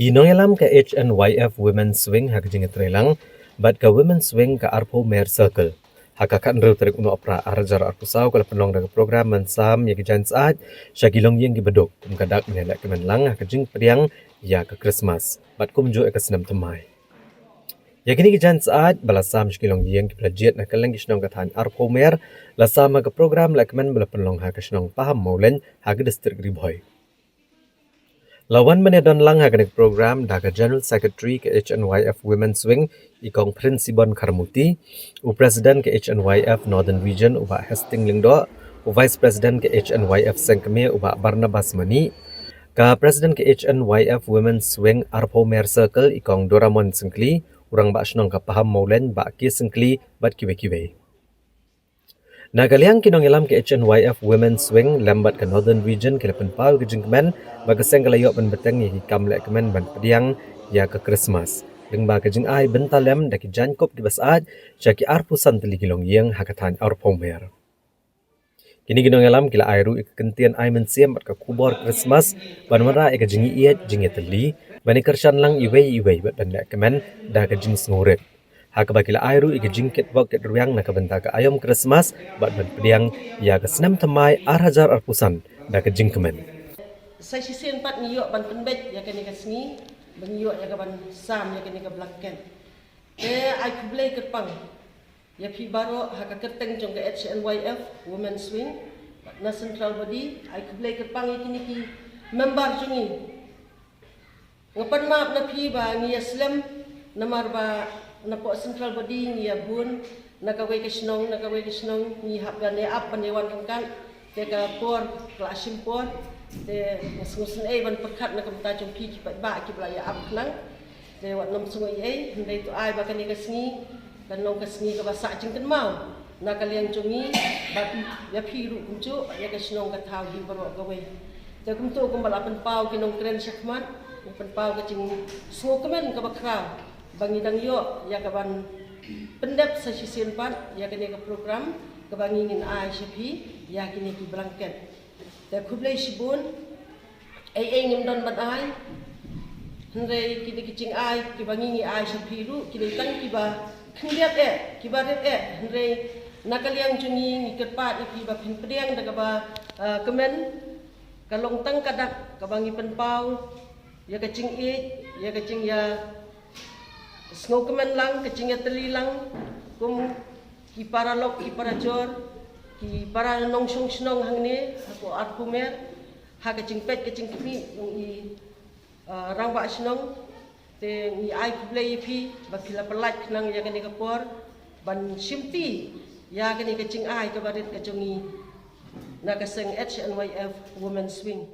Inongelam ke HNYF Women's Swing hak jingit relang, bat ke Women's Swing ke Arpo Mer Circle. Hakakat nrel terik uno opera arjar arpusau kalau penong daga program mensam ya kejan saat syagilong yang gibedok kumkadak menelak kemenlang hak jing periang ya ke Christmas. Bat kumjo ke senam temai. Ya kini kejan saat balasam syagilong yang kipelajiat nak kelang kisnong katan Arpo Mer lasama ke program lakmen bala penong hak kisnong paham maulen hak distrik Riboy. Lawan menedon lang haganik program daga General Secretary ke HNYF Women's Wing ikong Prinsipon Karmuti, u Presiden ke HNYF Northern Region uba Hesting Lingdo, u Vice President ke HNYF Sengkeme uba Barnabas Mani, ka Presiden ke HNYF Women's Wing Arpo Mer Circle ikong Doramon Sengkli, urang ba snong ka paham maulen ba ki Sengkli bat kiwe-kiwe. Nagaliang kinongilam ke HNYF Women's Wing lambat ke Northern Region ke lepen pau ke jingkemen bagaseng kalayok ban beteng ya hikam lek kemen ban pediang ya ke Christmas. Deng ba ke jing ai bentalem daki jankop di basaat syaki arpusan teli kilong yang hakatan arpomer. Kini kinongilam kila airu ikentian ai mensiam bat ke kubor Christmas ban mara ika jingi iet jingi teli bani kershan lang iwei bat ban lek kemen da ke jing sengurit. Hak bakila airu ika jingkit wak ket ruyang nak benta ke ayam Christmas bat ban pediang ya ke senam temai arhajar arpusan da ke jingkemen. Saya sisen pat ngiyok ban penbet ya kene ke sini, bangiyok ya ke ban sam ya kene ke blanket. Ai kublai ke pang. Ya pi baro hak keteng jong ke HNYF Women's Swing na central body ai kublai ke pang kini ki member jongi. Ngapan map na pi ba ngi Islam namar ba na po central body ni abun nakaway kisnong ni hapgan ni up ban yawan kan te ka por klasim por te ngusun ai ban pekat na kamta jong pi ki ba ki bla ya up nang te wat nom sungoi ai ndai to ai ba kan ni kasni kan nong kasni ka basa jing kan mau na kalian jongi ba ya pi ru kumju ya kisnong ka thau di baro gawai te kumtu kumbalapan pau kinong kren syakmat pen pau ka jing so kemen ka bakra bangi dang yo ya kaban pendap sa sisen pat ya kene ke program ke bangi ngin ai shapi ya kene ki blanket te kublai sibun ai ngim don bat ai hndai kini kicing ai ki bangi ngi ai shapi ru kini tang ki ba khndiat ki ba ret hndai nakaliang jungi ngi ket pat ki ba pin pediang da ba kemen kalong tang kadak ka bangi pen pau ya kacing ya kacing ya snow kemen lang, kecingnya teli lang, kum ki para lok, ki para jor, ki para nong song snong hang ni, aku arpumer, ha kecing pet, kecing kini, nong i rang ba snong, te i ai play pi, bakila pelat nang ya kene kapor, ban simti, ya kene kecing ai kabarit kejongi, nakaseng HNYF Women's Swing.